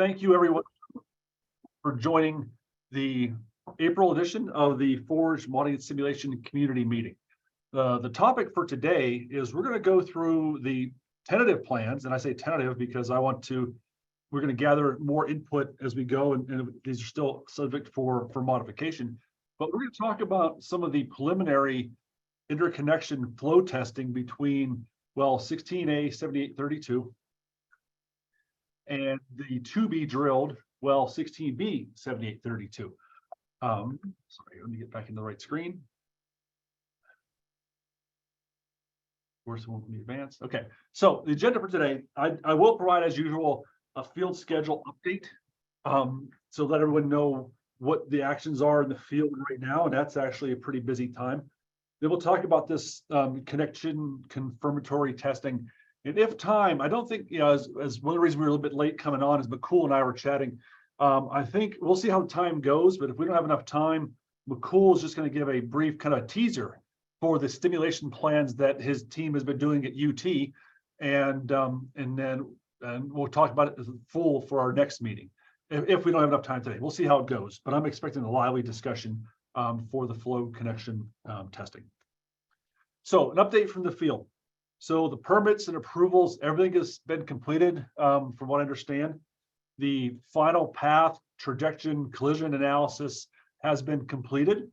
Thank you, everyone, for joining the April edition of the Forge Modeling and Simulation Community Meeting. The topic for today is we're going to go through the tentative plans, and I say tentative because we're going to gather more input as we go, and these are still subject for modification. But we're going to talk about some of the preliminary interconnection flow testing between well 16A 7832 and the to be drilled well 16B 7832. Sorry, let me get back in the right screen. Of course, it won't let me advance. Okay, so the agenda for today, I will provide, as usual, a field schedule update, so let everyone know what the actions are in the field right now, and that's actually a pretty busy time. Then we'll talk about this connection confirmatory testing. And if time, I don't think, as one of the reasons we were a little bit late coming on is McCool and I were chatting. I think we'll see how the time goes, but if we don't have enough time, McCool is just going to give a brief kind of teaser for the stimulation plans that his team has been doing at UT. And then we'll talk about it as full for our next meeting. If we don't have enough time today, we'll see how it goes, but I'm expecting a lively discussion for the flow connection testing. So an update from the field. So the permits and approvals, everything has been completed from what I understand. The final path trajectory collision analysis has been completed.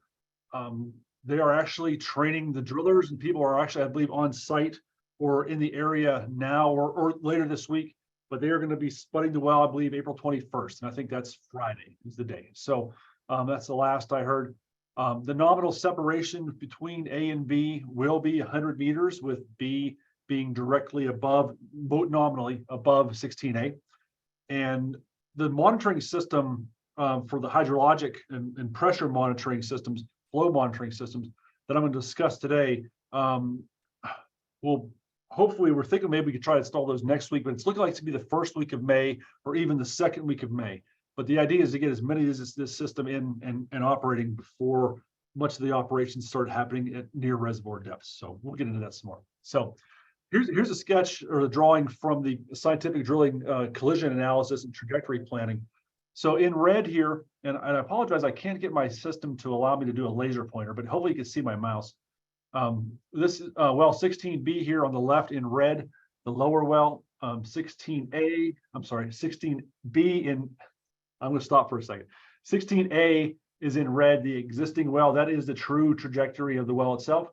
They are actually training the drillers, and people are actually, I believe, on site or in the area now or later this week, but they are going to be spudding the well, I believe, April 21st. And I think that's Friday is the day. So that's the last I heard. The nominal separation between A and B will be 100 meters, with B being directly above, nominally above 16A. And the monitoring system for the hydrologic and pressure monitoring systems, flow monitoring systems that I'm going to discuss today, will hopefully, we're thinking maybe we could try to install those next week, but it's looking like it's going to be the first week of May or even the second week of May. But the idea is to get as many as this system in and operating before much of the operations start happening at near reservoir depths. So we'll get into that some more. So here's a sketch or a drawing from the scientific drilling collision analysis and trajectory planning. So in red here, and I apologize, I can't get my system to allow me to do a laser pointer, but hopefully you can see my mouse. This is well 16B here on the left in red, the lower well, 16A, I'm sorry, 16B in, I'm going to stop for a second. 16A is in red, the existing well. That is the true trajectory of the well itself.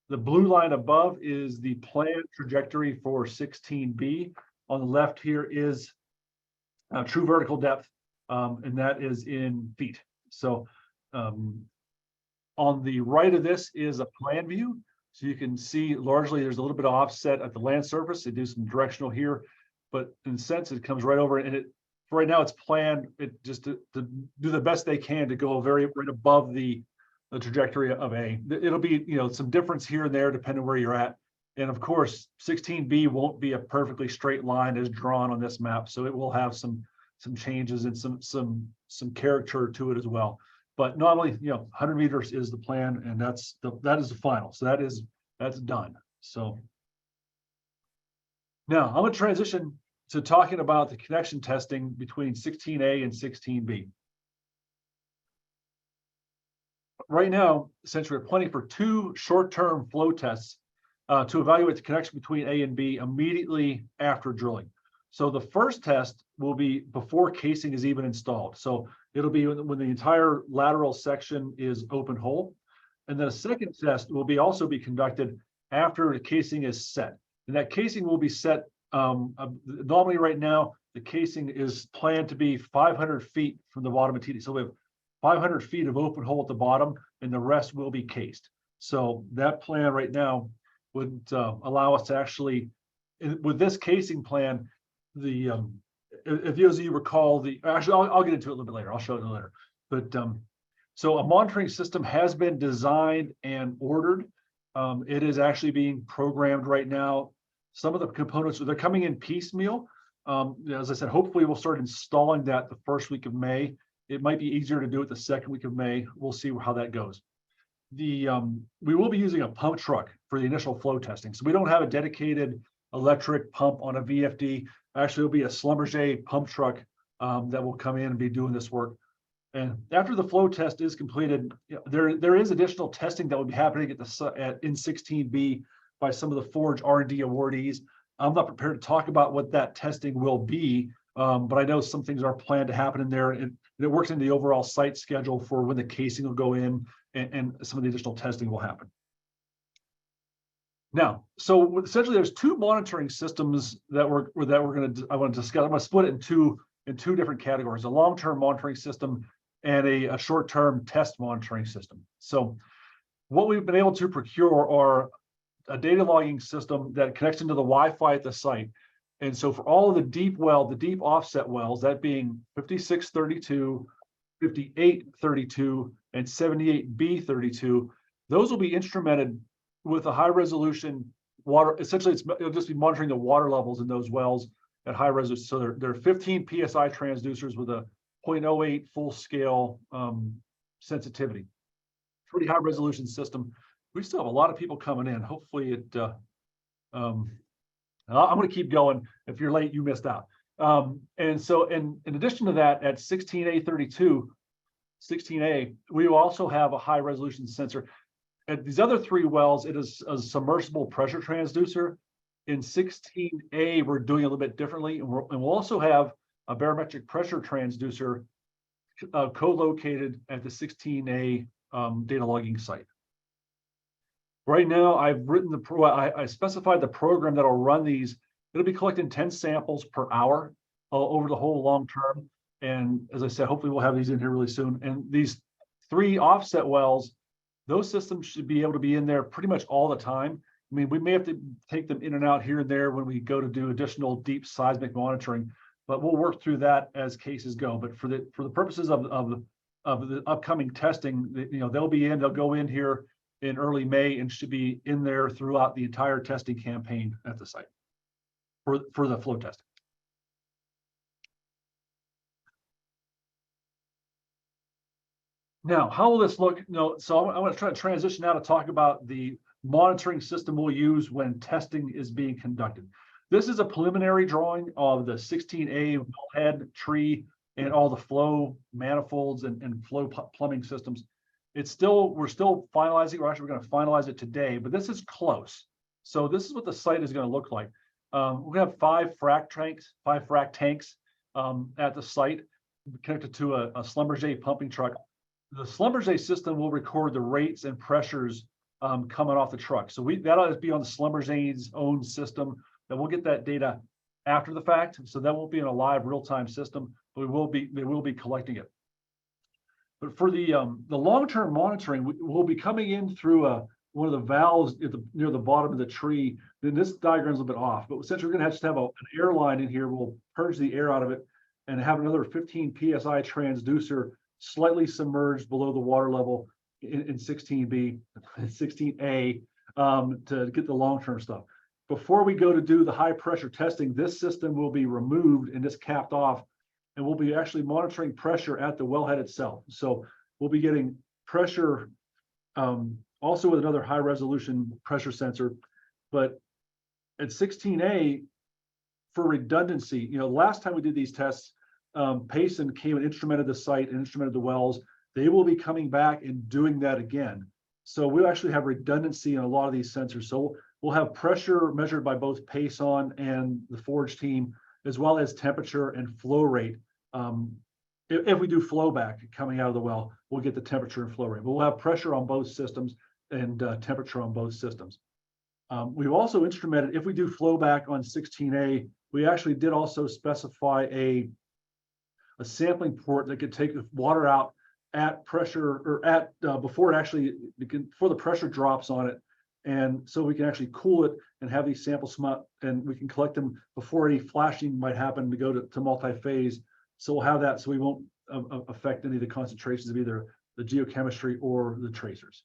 The blue line above is the planned trajectory for 16B. On the left here is true vertical depth, and that is in feet. So on the right of this is a plan view. So you can see largely there's a little bit of offset at the land surface. They do some directional here, but in a sense it comes right over, and it, for right now it's planned it just to do the best they can to go right above the trajectory of A. It'll be, some difference here and there depending where you're at. And of course, 16B won't be a perfectly straight line as drawn on this map. So it will have some changes and some character to it as well. But normally, 100 meters is the plan, and that is the final. So that's done. So now I'm going to transition to talking about the connection testing between 16A and 16B. Right now, essentially, we're planning for two short-term flow tests to evaluate the connection between A and B immediately after drilling. So the first test will be before casing is even installed. So it'll be when the entire lateral section is open hole. And then a second test will also be conducted after the casing is set. And that casing will be set, normally right now, the casing is planned to be 500 feet from the bottom of TD. So we have 500 feet of open hole at the bottom, and the rest will be cased. So that plan right now would allow us to actually, with this casing plan, if you recall, actually I'll get into it a little bit later. I'll show it later. But so a monitoring system has been designed and ordered. It is actually being programmed right now. Some of the components, they're coming in piecemeal. As I said, hopefully we'll start installing that the first week of May. It might be easier to do it the second week of May. We'll see how that goes. We will be using a pump truck for the initial flow testing. So we don't have a dedicated electric pump on a VFD. Actually, it'll be a Schlumberger pump truck that will come in and be doing this work. And after the flow test is completed, there is additional testing that will be happening in 16B by some of the Forge R&D awardees. I'm not prepared to talk about what that testing will be, but I know some things are planned to happen in there, and it works into the overall site schedule for when the casing will go in and some of the additional testing will happen. Now, so essentially, there's two monitoring systems that I want to discuss. I'm going to split it in two different categories: a long-term monitoring system and a short-term test monitoring system. So, what we've been able to procure are a data logging system that connects into the Wi-Fi at the site. And so for all of the deep offset wells, that being 5632, 5832, and 78B32, those will be instrumented with a high resolution water. Essentially, it'll just be monitoring the water levels in those wells at high resolution. So they're 15 PSI transducers with a 0.08 full scale sensitivity. Pretty high resolution system. We still have a lot of people coming in. Hopefully I'm going to keep going. If you're late, you missed out. And so in addition to that, at 16A, we will also have a high resolution sensor. At these other three wells, it is a submersible pressure transducer. In 16A, we're doing it a little bit differently. And we'll also have a barometric pressure transducer co-located at the 16A data logging site. Right now, I've written I specified the program that'll run these. It'll be collecting 10 samples per hour over the whole long term. And as I said, hopefully we'll have these in here really soon. And these three offset wells, those systems should be able to be in there pretty much all the time. I mean, we may have to take them in and out here and there when we go to do additional deep seismic monitoring, but we'll work through that as cases go. But for the purposes of the upcoming testing, they'll go in here in early May and should be in there throughout the entire testing campaign at the site for the flow testing. Now, how will this look? So I'm going to try to transition now to talk about the monitoring system we'll use when testing is being conducted. This is a preliminary drawing of the 16A wellhead tree and all the flow manifolds and flow plumbing systems. We're still finalizing, or actually we're going to finalize it today, but this is close. So this is what the site is going to look like. We're going to have five frac tanks at the site connected to a Schlumberger pumping truck. The Schlumberger system will record the rates and pressures coming off the truck. So that'll be on the Schlumberger's own system, and we'll get that data after the fact. So that won't be in a live real-time system, but they will be collecting it. But for the long-term monitoring, we'll be coming in through one of the valves near the bottom of the tree. Then this diagram's a little bit off, but essentially we're going to have an air line in here. We'll purge the air out of it and have another 15 PSI transducer slightly submerged below the water level in 16A to get the long-term stuff. Before we go to do the high pressure testing, this system will be removed and just capped off, and we'll be actually monitoring pressure at the wellhead itself. So we'll be getting pressure also with another high resolution pressure sensor. But at 16A, for redundancy, last time we did these tests, Payson came and instrumented the site and instrumented the wells. They will be coming back and doing that again. So we'll actually have redundancy in a lot of these sensors. So we'll have pressure measured by both Payson and the Forge team, as well as temperature and flow rate. If we do flow back coming out of the well, we'll get the temperature and flow rate. But we'll have pressure on both systems and temperature on both systems. We've also instrumented, if we do flow back on 16A, we actually did also specify a sampling port that could take the water out at pressure or before the pressure drops on it. And so we can actually cool it and have these samples come out, and we can collect them before any flashing might happen to go to multi-phase. So we'll have that so we won't affect any of the concentrations of either the geochemistry or the tracers.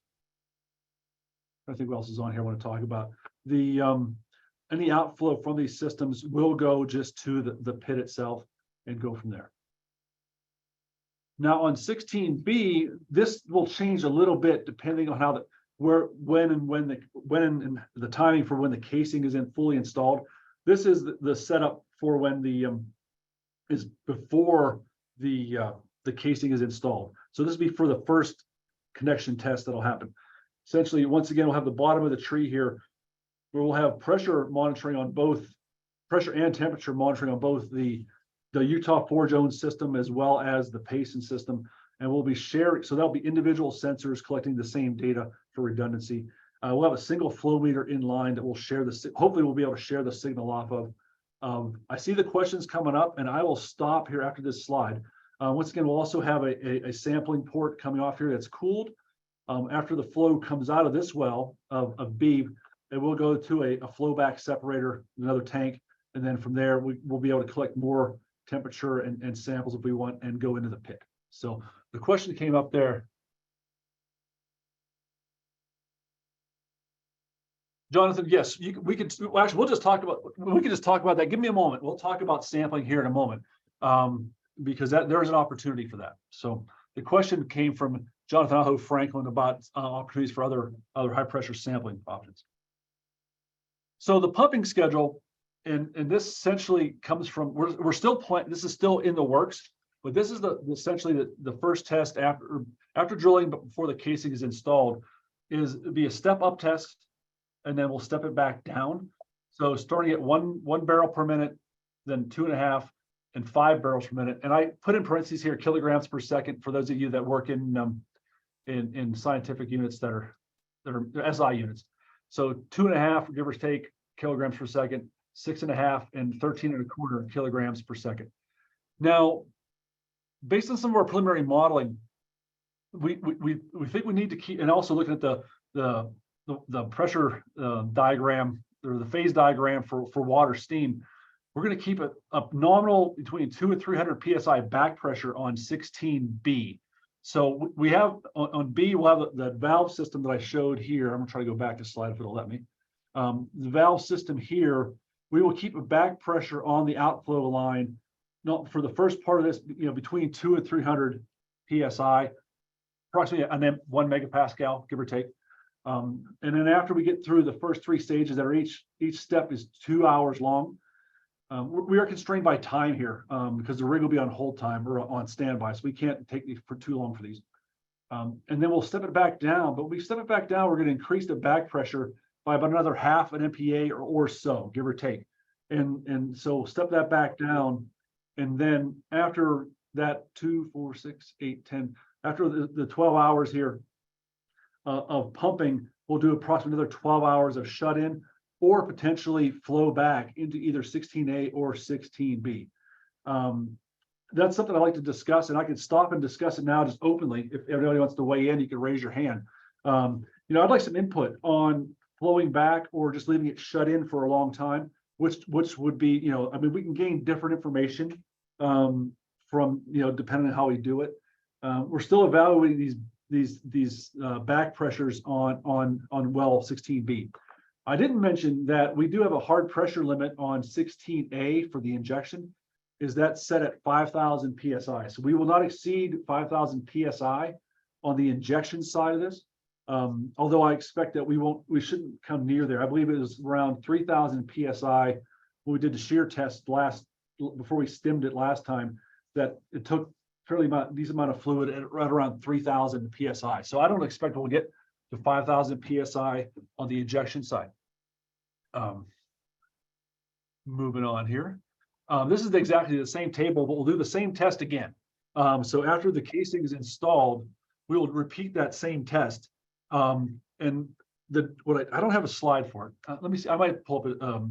I think what else is on here I want to talk about. Any outflow from these systems will go just to the pit itself and go from there. Now on 16B, this will change a little bit depending on when the timing for when the casing is fully installed. This is the setup for when the is before the casing is installed. So this will be for the first connection test that'll happen. Essentially, once again, we'll have the bottom of the tree here, where we'll have pressure monitoring on both, pressure and temperature monitoring on both the Utah Forge owned system as well as the Payson system. And we'll be sharing, so that'll be individual sensors collecting the same data for redundancy. We'll have a single flow meter in line that will share the, hopefully we'll be able to share the signal off of. I see the questions coming up, and I will stop here after this slide. Once again, we'll also have a sampling port coming off here that's cooled. After the flow comes out of this well of B, it will go to a flow back separator, another tank, and then from there we'll be able to collect more temperature and samples if we want and go into the pit. So the question came up there. Jonathan, yes, we can. Well, actually, we can just talk about that. Give me a moment. We'll talk about sampling here in a moment, because there is an opportunity for that. So the question came from Jonathan Aho Franklin about opportunities for other high pressure sampling options. So the pumping schedule, and this essentially comes from, we're still playing. This is still in the works, but this is essentially the first test after drilling, but before the casing is installed, is be a step up test. And then we'll step it back down. So starting at one barrel per minute, then 2.5 and 5 barrels per minute. And I put in parentheses here kilograms per second for those of you that work in scientific units that are SI units. So 2.5, give or take, kilograms per second, 6.5 and 13.25 kilograms per second. Now, based on some of our preliminary modeling, we think we need to keep, and also looking at the pressure diagram or the phase diagram for water steam, we're going to keep it up nominal between 200 and 300 psi back pressure on 16B. So we have on B, we'll have the valve system that I showed here. I'm going to try to go back a slide if it'll let me. The valve system here, we will keep a back pressure on the outflow line, not for the first part of this, between 200 and 300 psi, approximately 1 megapascal, give or take. And then after we get through the first 3 stages that are each step is 2 hours long. We are constrained by time here because the rig will be on hold time or on standby, so we can't take these for too long for these. And then we'll step it back down, but when we step it back down, we're going to increase the back pressure by about another half an MPa or so, give or take. And so we'll step that back down. And then after that 2, 4, 6, 8, 10, after the 12 hours here, of pumping, we'll do approximately another 12 hours of shut-in or potentially flow back into either 16A or 16B. That's something I like to discuss, and I can stop and discuss it now just openly. If everybody wants to weigh in, you can raise your hand. I'd like some input on flowing back or just leaving it shut in for a long time, which would be, we can gain different information from, depending on how we do it. We're still evaluating these back pressures on well 16B. I didn't mention that we do have a hard pressure limit on 16A for the injection. Is that set at 5,000 psi? So we will not exceed 5,000 psi on the injection side of this. Although I expect that we shouldn't come near there. I believe it was around 3,000 psi when we did the shear test before we stemmed it last time, that it took fairly decent amount of fluid at right around 3,000 psi. So I don't expect we'll get to 5,000 psi on the injection side. Moving on here. This is exactly the same table, but we'll do the same test again. So after the casing is installed, we will repeat that same test. And I don't have a slide for it. Let me see. I might pull up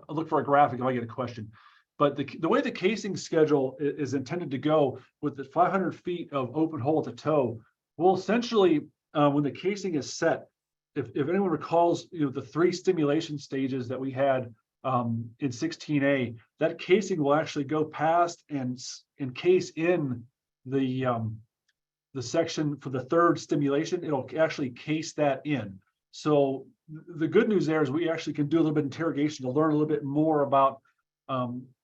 look for a graphic if I get a question. But the way the casing schedule is intended to go with the 500 feet of open hole at the toe, will essentially, when the casing is set, if anyone recalls, the 3 stimulation stages that we had in 16A, that casing will actually go past and encase in the section for the 3rd stimulation. It'll actually case that in. So the good news there is we actually can do a little bit of interrogation to learn a little bit more about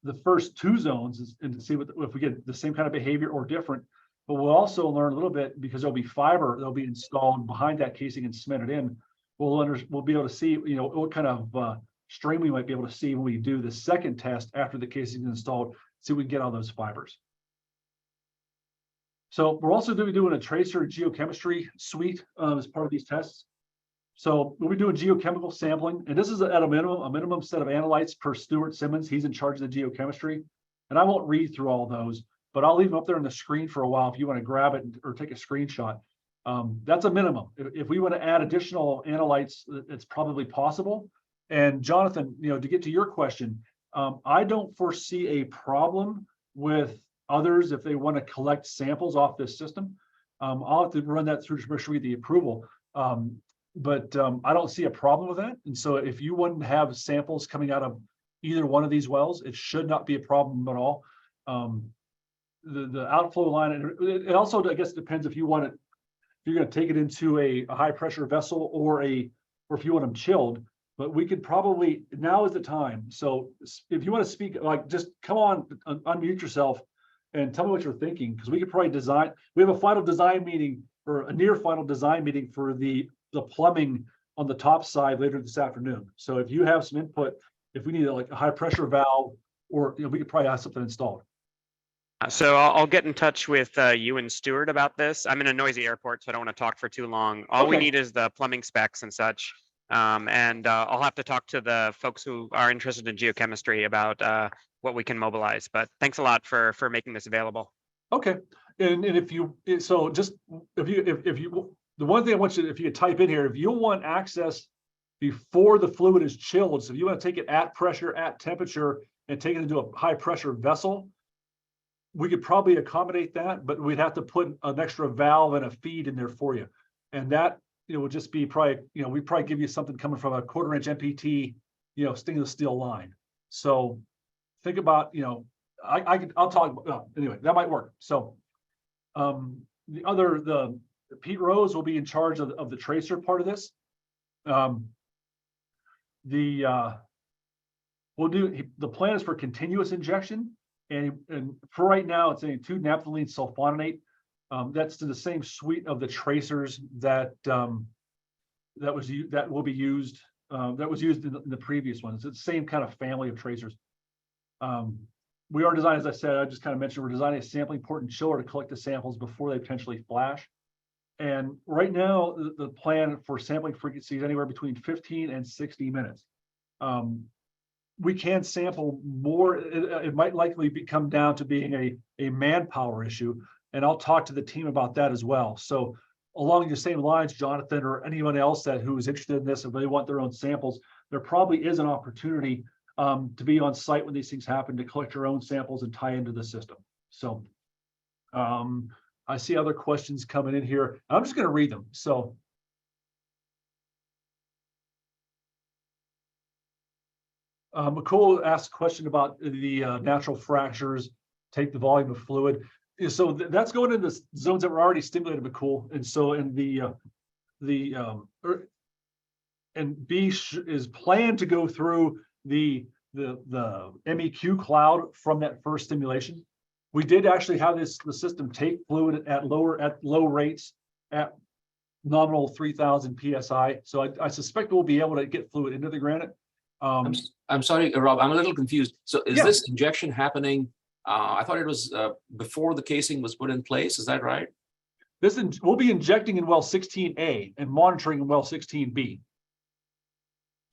the first 2 zones and to see if we get the same kind of behavior or different. But we'll also learn a little bit, because there'll be fiber that'll be installed behind that casing and cemented in. We'll be able to see, what kind of strain we might be able to see when we do the second test after the casing is installed, see if we can get all those fibers. So we're also going to be doing a tracer geochemistry suite as part of these tests. So we'll be doing geochemical sampling, and this is at a minimum set of analytes per Stuart Simmons. He's in charge of the geochemistry, and I won't read through all those, but I'll leave them up there on the screen for a while if you want to grab it or take a screenshot. That's a minimum. If we want to add additional analytes, it's probably possible. And Jonathan, to get to your question, I don't foresee a problem with others if they want to collect samples off this system. I'll have to run that through to make sure we get the approval. But I don't see a problem with that. And so if you wouldn't have samples coming out of either one of these wells, it should not be a problem at all. The outflow line, and it also, I guess, depends if you want it, if you're going to take it into a high pressure vessel or if you want them chilled. But we could probably, now is the time. So if you want to speak, like, just come on, unmute yourself and tell me what you're thinking, because we could probably design. We have a final design meeting, or a near final design meeting for the plumbing on the top side later this afternoon. So if you have some input, if we need a high pressure valve, or we could probably have something installed. So I'll get in touch with you and Stuart about this. I'm in a noisy airport, so I don't want to talk for too long. All we need is the plumbing specs and such. And I'll have to talk to the folks who are interested in geochemistry about what we can mobilize. But thanks a lot for making this available. Okay, and if you the one thing I want you, if you could type in here, if you want access before the fluid is chilled, so if you want to take it at pressure, at temperature, and take it into a high pressure vessel, we could probably accommodate that, but we'd have to put an extra valve and a feed in there for you. And that, would just be probably, we'd probably give you something coming from a 1/4 inch MPT, stainless steel line. So think about, I'll talk, anyway, that might work. So the Pete Rose will be in charge of the tracer part of this. The plan is for continuous injection, and for right now it's a 2-naphthalene sulfonate. That's to the same suite of the tracers that was used in the previous ones. It's the same kind of family of tracers. We are designing, as I said, I just kind of mentioned, we're designing a sampling port and chiller to collect the samples before they potentially flash. And right now, the plan for sampling frequency is anywhere between 15 and 60 minutes. We can sample more. It might likely come down to being a manpower issue. And I'll talk to the team about that as well. So along the same lines, Jonathan, or anyone else who is interested in this, if they want their own samples, there probably is an opportunity to be on site when these things happen, to collect your own samples and tie into the system. So I see other questions coming in here. I'm just going to read them. So McCool asked a question about the natural fractures, take the volume of fluid. So that's going into zones that were already stimulated, McCool. And so in and B is planned to go through the MEQ cloud from that first stimulation. We did actually have the system take fluid at low rates at nominal 3,000 psi. So I suspect we'll be able to get fluid into the granite. I'm sorry, Rob, I'm a little confused. So is this injection happening? I thought it was before the casing was put in place. Is that right? We'll be injecting in well 16A and monitoring in well 16B.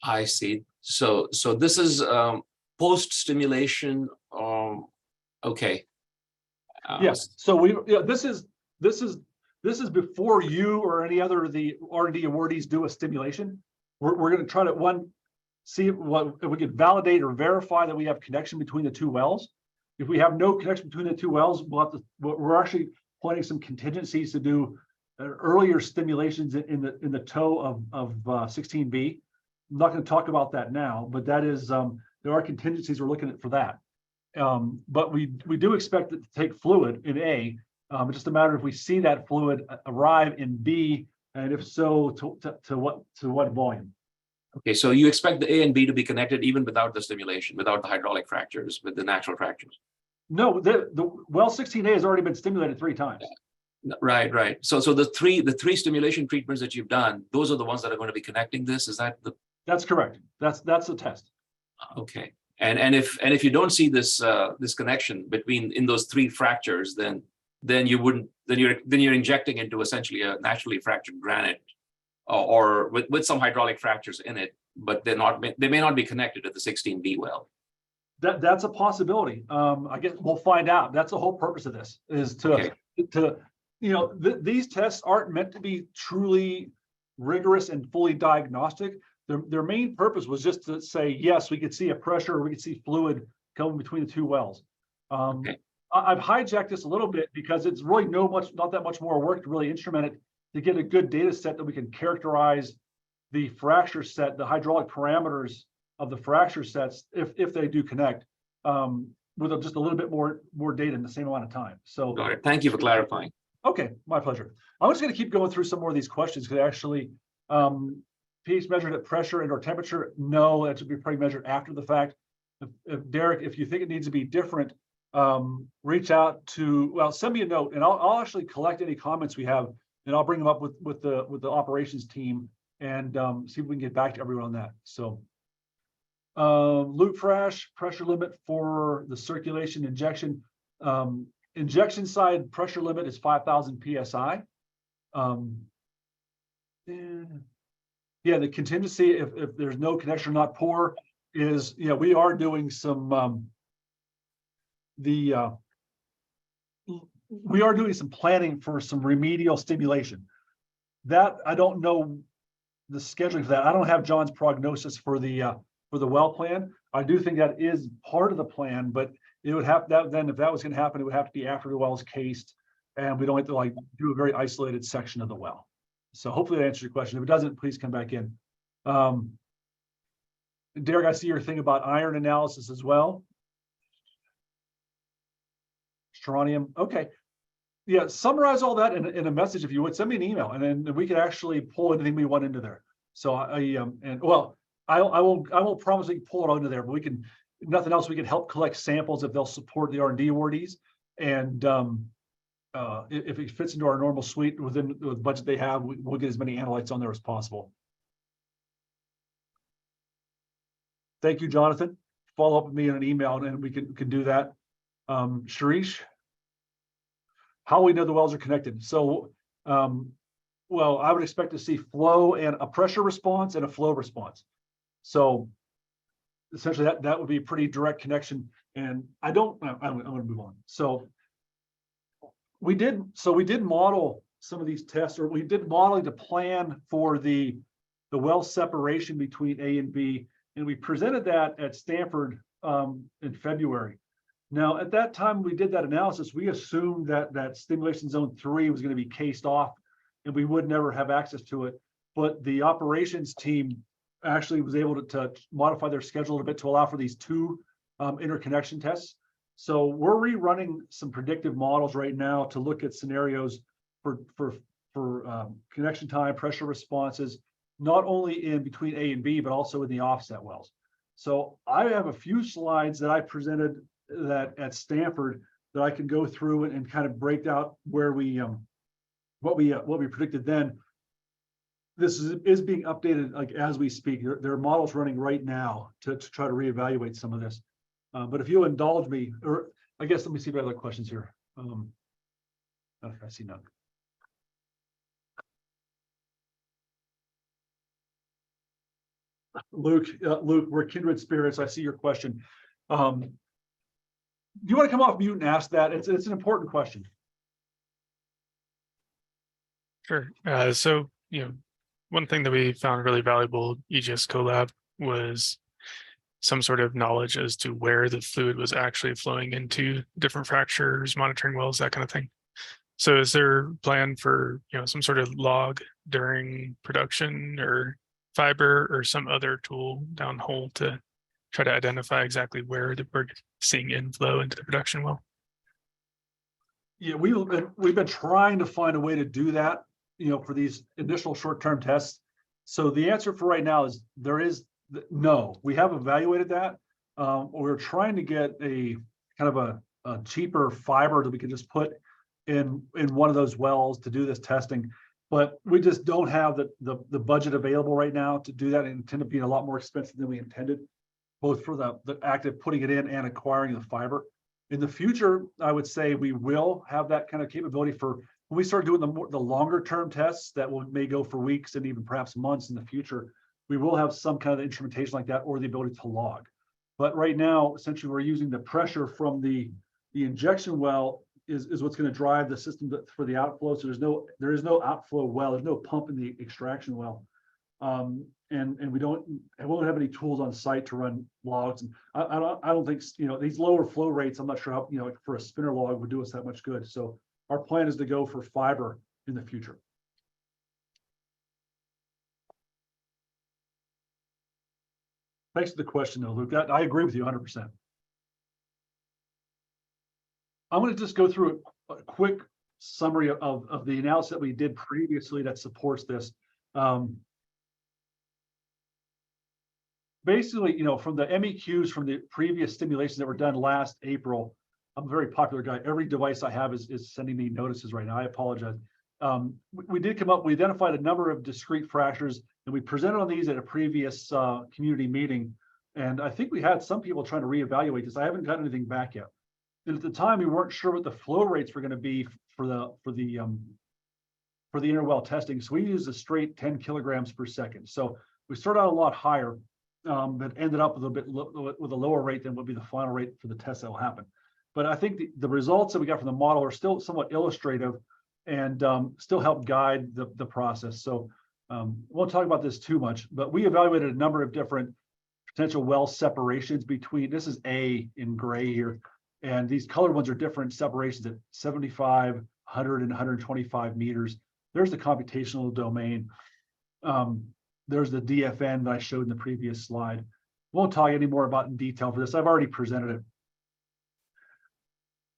I see. So this is post stimulation. Okay. Yes. So this is before you or any other of the R&D awardees do a stimulation. We're going to try to see if we can validate or verify that we have connection between the two wells. If we have no connection between the two wells, we're actually planning some contingencies to do earlier stimulations in the toe of 16B. I'm not going to talk about that now, but that is there are contingencies we're looking at for that. But we do expect it to take fluid in A. It's just a matter if we see that fluid arrive in B, and if so, to what volume. Okay, so you expect the A and B to be connected even without the stimulation, without the hydraulic fractures, with the natural fractures? No, the well 16A has already been stimulated 3 times. Right. So the three stimulation treatments that you've done, those are the ones that are going to be connecting this. Is that the? That's correct. That's the test. Okay. And if you don't see this this connection between in those three fractures, then you wouldn't then you're injecting into essentially a naturally fractured granite, or with some hydraulic fractures in it, but they may not be connected to the 16B well. That's a possibility. I guess we'll find out. That's the whole purpose of this, is to these tests aren't meant to be truly rigorous and fully diagnostic. Their main purpose was just to say, yes, we could see a pressure, or we could see fluid coming between the two wells. I've hijacked this a little bit because it's really not that much more work to really instrument it to get a good data set that we can characterize the fracture set, the hydraulic parameters of the fracture sets, if they do connect, with just a little bit more data in the same amount of time. So got it. Thank you for clarifying. Okay, my pleasure. I'm just going to keep going through some more of these questions, because actually pH measured at pressure and or temperature, no, that should be probably measured after the fact. If Derek, if you think it needs to be different, reach out to, send me a note, and I'll actually collect any comments we have, and I'll bring them up with the operations team, and see if we can get back to everyone on that. So Luke Frash, pressure limit for the circulation injection. Injection side pressure limit is 5,000 PSI. Yeah, the contingency, if there's no connection or not pour, is, we are doing some we are doing some planning for some remedial stimulation. That I don't know the scheduling for that. I don't have John's prognosis for the well plan. I do think that is part of the plan, but it would have that then, if that was going to happen, it would have to be after the well is cased, and we don't have to do a very isolated section of the well. So hopefully that answers your question. If it doesn't, please come back in. Derek, I see your thing about iron analysis as well. Strontium. Okay. Yeah, summarize all that in a message if you would. Send me an email, and then we can actually pull anything we want into there. So I won't promise we can pull it all into there, but we can. Nothing else, we can help collect samples if they'll support the R&D awardees, and if it fits into our normal suite within the budget they have, we'll get as many analytes on there as possible. Thank you, Jonathan. Follow up with me in an email, and we can do that. Sharish, how we know the wells are connected? So, well, I would expect to see flow and a pressure response and a flow response. So essentially that would be a pretty direct connection. And I'm going to move on. So we did model some of these tests, or we did modeling to plan for the well separation between A and B, and we presented that at Stanford in February. Now, at that time we did that analysis, we assumed that stimulation zone 3 was going to be cased off, and we would never have access to it. But the operations team actually was able to modify their schedule a little bit to allow for these two interconnection tests. So we're rerunning some predictive models right now to look at scenarios for connection time, pressure responses, not only in between A and B, but also in the offset wells. So I have a few slides that I presented that at Stanford that I can go through and kind of break out where we what we predicted then. This is being updated as we speak. There are models running right now to try to reevaluate some of this. But if you'll indulge me, or I guess let me see if I have other questions here. Okay, I see none. Luke, we're kindred spirits. I see your question. Do you want to come off mute and ask that? It's an important question. Sure. So, one thing that we found really valuable EGS Colab was some sort of knowledge as to where the fluid was actually flowing into different fractures, monitoring wells, that kind of thing. So is there a plan for, some sort of log during production or fiber or some other tool down hole to try to identify exactly where we're seeing inflow into the production well? Yeah, we've been trying to find a way to do that, for these initial short-term tests. So the answer for right now is no. We have evaluated that. We're trying to get a kind of a cheaper fiber that we can just put in one of those wells to do this testing, but we just don't have the budget available right now to do that, and it ended up being a lot more expensive than we intended. both for the act of putting it in and acquiring the fiber. In the future, I would say we will have that kind of capability for when we start doing the longer term tests that may go for weeks and even perhaps months in the future. We will have some kind of instrumentation like that or the ability to log. But right now, essentially, we're using the pressure from the injection well is what's going to drive the system for the outflow. So there is no outflow well. There's no pump in the extraction well. And we won't have any tools on site to run logs. And I don't think, these lower flow rates, I'm not sure how, for a spinner log would do us that much good. So our plan is to go for fiber in the future. Thanks for the question though, Luke. I agree with you 100%. I'm going to just go through a quick summary of the analysis that we did previously that supports this. Basically, from the MEQs from the previous simulations that were done last April, I'm a very popular guy. Every device I have is sending me notices right now. I apologize. We did come up, we identified a number of discrete fractures, and we presented on these at a previous community meeting. And I think we had some people trying to reevaluate this. I haven't gotten anything back yet. And at the time, we weren't sure what the flow rates were going to be for the interwell testing. So we used a straight 10 kilograms per second. So we started out a lot higher, but ended up with with a lower rate than would be the final rate for the test that will happen. But I think the results that we got from the model are still somewhat illustrative and still help guide the process. So won't talk about this too much, but we evaluated a number of different potential well separations between, this is A in gray here, and these colored ones are different separations at 75, 100, and 125 meters. There's the computational domain. There's the DFN that I showed in the previous slide. Won't talk any more about in detail for this. I've already presented it.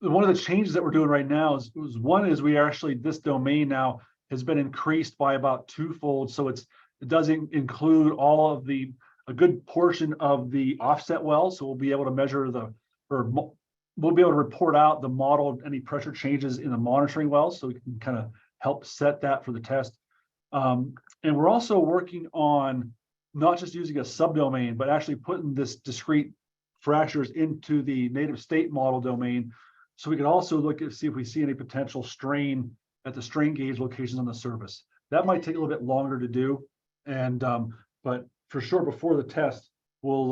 One of the changes that we're doing right now is we actually, this domain now has been increased by about twofold. So it doesn't include all of a good portion of the offset wells. So we'll be able to measure we'll be able to report out the model, any pressure changes in the monitoring wells. So we can kind of help set that for the test. And we're also working on not just using a subdomain, but actually putting this discrete fractures into the native state model domain. So we can also look at see if we see any potential strain at the strain gauge locations on the surface. That might take a little bit longer to do. And but for sure before the test, we'll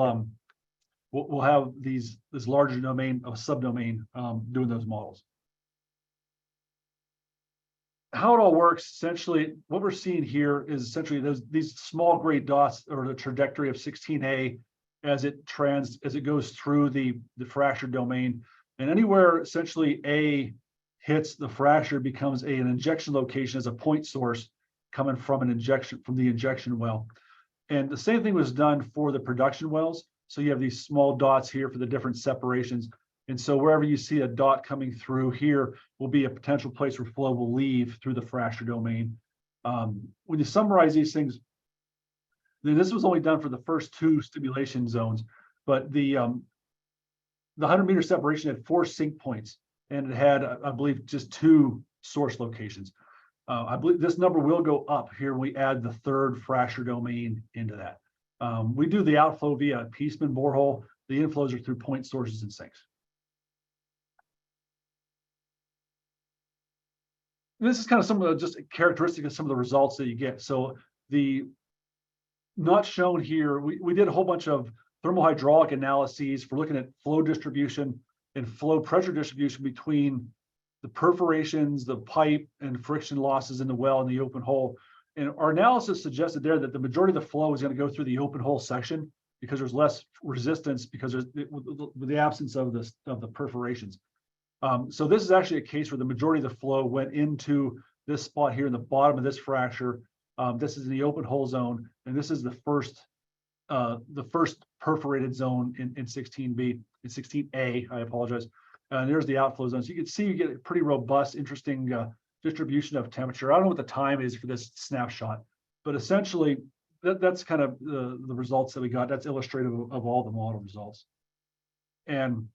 have this larger domain of subdomain doing those models. How it all works, essentially, what we're seeing here is essentially these small gray dots or the trajectory of 16A as it goes through the fracture domain. And anywhere essentially A hits the fracture becomes an injection location as a point source coming from the injection well. And the same thing was done for the production wells. So you have these small dots here for the different separations. And so wherever you see a dot coming through here will be a potential place where flow will leave through the fracture domain. When you summarize these things, then this was only done for the first two stimulation zones, but the 100-meter separation had 4 sink points, and it had, I believe, just 2 source locations. I believe this number will go up here when we add the third fracture domain into that. We do the outflow via a Pieceman borehole. The inflows are through point sources and sinks. This is kind of some of the just characteristic of some of the results that you get. So the not shown here, we did a whole bunch of thermohydraulic analyses for looking at flow distribution and flow pressure distribution between the perforations, the pipe, and friction losses in the well and the open hole. And our analysis suggested there that the majority of the flow is going to go through the open hole section because there's less resistance because there's with the absence of the perforations. So this is actually a case where the majority of the flow went into this spot here in the bottom of this fracture. This is the open hole zone, and this is the first perforated zone in 16B, in 16A, I apologize. And there's the outflow zone. So you can see you get a pretty robust, interesting distribution of temperature. I don't know what the time is for this snapshot, but essentially that's kind of the results that we got. That's illustrative of all the model results. And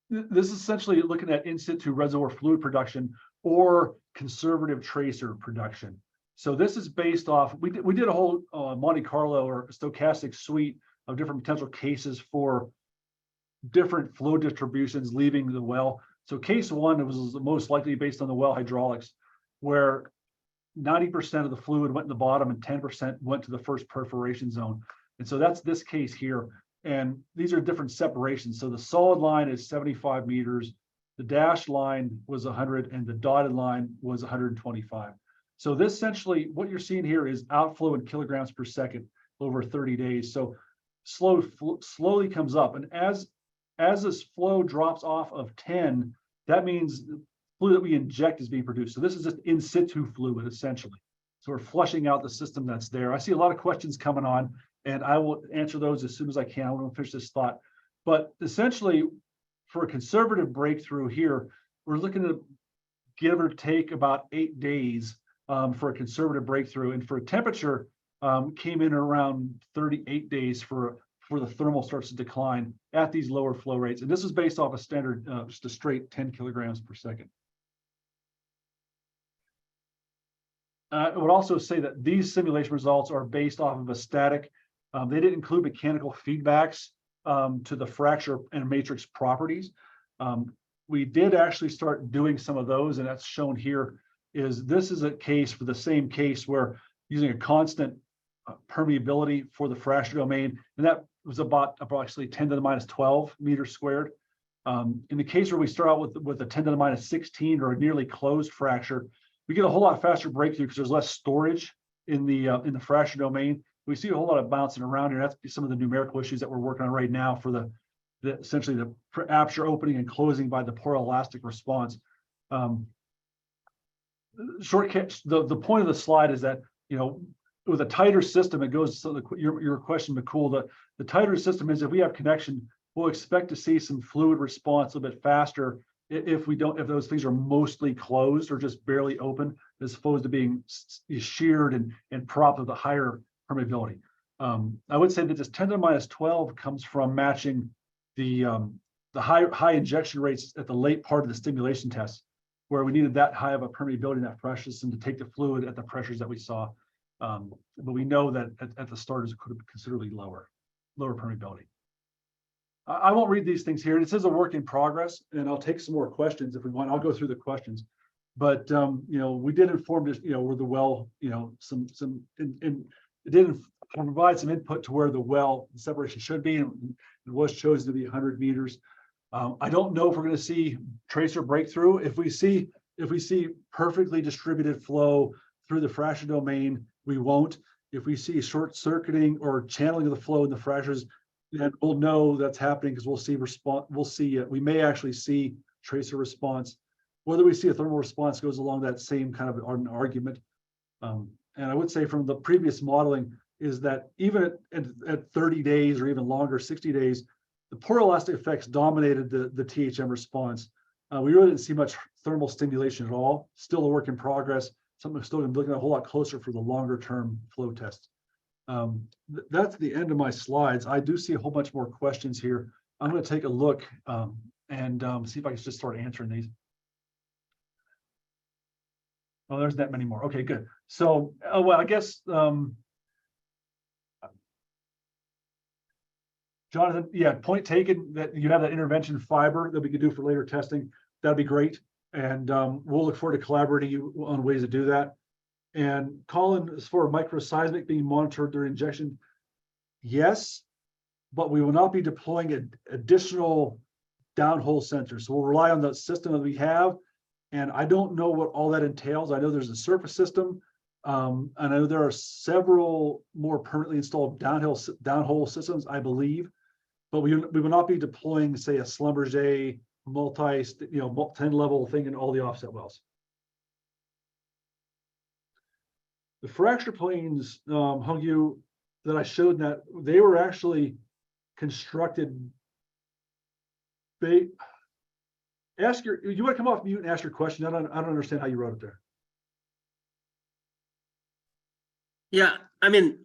this is essentially looking at in-situ reservoir fluid production or conservative tracer production. So this is based off, we did a whole Monte Carlo or stochastic suite of different potential cases for different flow distributions leaving the well. So case one, it was most likely based on the well hydraulics, where 90% of the fluid went in the bottom and 10% went to the first perforation zone. And so that's this case here. And these are different separations. So the solid line is 75 meters, the dashed line was 100, and the dotted line was 125. So this essentially, what you're seeing here is outflow in kilograms per second over 30 days. So slowly comes up. And as this flow drops off of 10, that means the fluid that we inject is being produced. So this is just in situ fluid, essentially. So we're flushing out the system that's there. I see a lot of questions coming on, and I will answer those as soon as I can. I want to finish this thought. But essentially, for a conservative breakthrough here, we're looking to give or take about 8 days for a conservative breakthrough. And for a temperature, came in around 38 days for the thermal starts to decline at these lower flow rates. And this is based off a standard, just a straight 10 kilograms per second. I would also say that these simulation results are based off of a static. They didn't include mechanical feedbacks to the fracture and matrix properties. We did actually start doing some of those, and that's shown here. This is a case for the same case where using a constant permeability for the fracture domain, and that was about approximately 10 to the minus 12 meters squared. In the case where we start out with a 10 to the minus 16 or a nearly closed fracture, we get a whole lot faster breakthrough because there's less storage in the fracture domain. We see a whole lot of bouncing around here. That's some of the numerical issues that we're working on right now for essentially the aperture opening and closing by the poroelastic response. The point of the slide is that, with a tighter system, it goes to your question, McCool. The tighter system is if we have connection, we'll expect to see some fluid response a little bit faster if those things are mostly closed or just barely open, as opposed to being sheared and propped with a higher permeability. I would say that this 10 to the minus 12 comes from matching the high injection rates at the late part of the stimulation test, where we needed that high of a permeability in that pressure system to take the fluid at the pressures that we saw. But we know that at the start it could have been considerably lower permeability. I won't read these things here. It says a work in progress, and I'll take some more questions if we want. I'll go through the questions. But we did inform this, where the well, it didn't provide some input to where the well separation should be, and it was chosen to be 100 meters. I don't know if we're going to see tracer breakthrough. If we see perfectly distributed flow through the fracture domain, we won't. If we see short circuiting or channeling of the flow in the fractures, then we'll know that's happening because we'll see response. We may actually see tracer response. Whether we see a thermal response goes along that same kind of an argument. And I would say from the previous modeling is that even at 30 days or even longer, 60 days, the poroelastic effects dominated the THM response. We really didn't see much thermal stimulation at all. Still a work in progress. Something we're still going to be looking at a whole lot closer for the longer term flow tests. That's the end of my slides. I do see a whole bunch more questions here. I'm going to take a look and see if I can just start answering these. Oh, there's that many more. Okay, good. So, well, I guess, Jonathan, yeah, point taken that you have that intervention fiber that we could do for later testing. That'd be great. And we'll look forward to collaborating you on ways to do that. And Colin, as for microseismic being monitored during injection, yes, but we will not be deploying additional downhole sensors. So we'll rely on the system that we have. And I don't know what all that entails. I know there's a surface system. And I know there are several more permanently installed downhole systems, I believe. But we will not be deploying, say, a Schlumberger multi, 10-level thing in all the offset wells. The fracture planes, Hongyu, that I showed, that they were actually constructed. You want to come off mute and ask your question? I don't understand how you wrote it there. Yeah, I mean,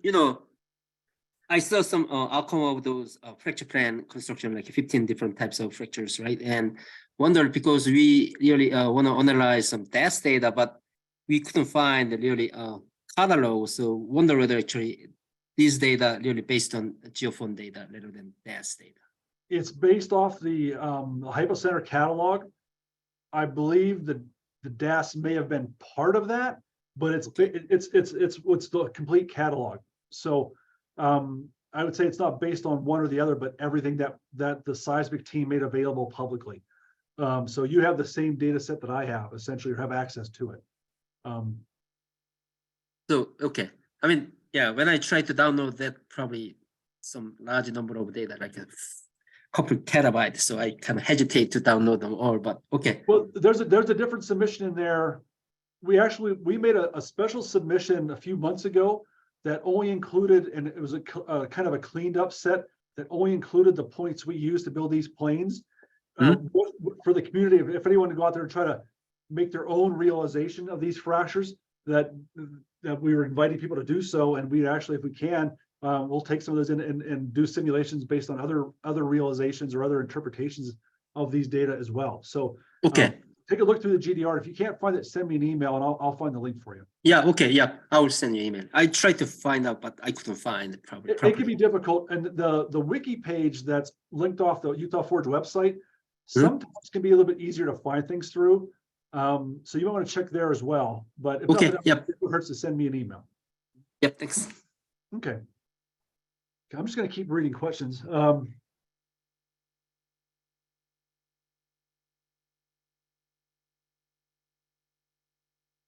I saw some outcome of those fracture plan construction, like 15 different types of fractures, right? And wonder, because we really want to analyze some test data, but we couldn't find really catalog. So wonder whether actually these data really based on geophone data rather than DAS data? It's based off the Hypocenter catalog. I believe the DAS may have been part of that, but it's the complete catalog. So I would say it's not based on one or the other, but everything that the seismic team made available publicly. So you have the same data set that I have, essentially, or have access to it. So, okay, I mean, yeah, when I try to download that, probably some large number of data, like a couple terabytes, so I kind of hesitate to download them all, but okay. Well, there's a different submission in there. We made a special submission a few months ago that only included, and it was a kind of a cleaned up set that only included the points we used to build these planes. For the community, if anyone to go out there and try to make their own realization of these fractures, that we were inviting people to do so, and we actually, if we can, we'll take some of those in and do simulations based on other realizations or other interpretations of these data as well. So Okay, take a look through the GDR. If you can't find it, send me an email and I'll find the link for you. yeah, okay, yeah, I will send you email. I tried to find out, but I couldn't find it probably. It can be difficult, and the wiki page that's linked off the Utah Forge website sometimes can be a little bit easier to find things through. So you might want to check there as well. But if Okay, nothing else, yep. it hurts to send me an email. Yep, thanks. Okay. I'm just going to keep reading questions.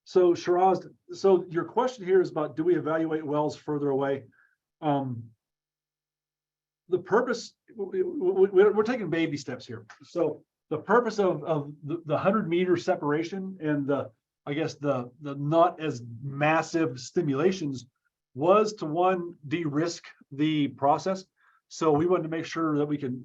So Shiraz, so your question here is about, do we evaluate wells further away? The purpose, we're taking baby steps here. So the purpose of the 100-meter separation and I guess the not as massive stimulations was to, one, de-risk the process. So we wanted to make sure that we can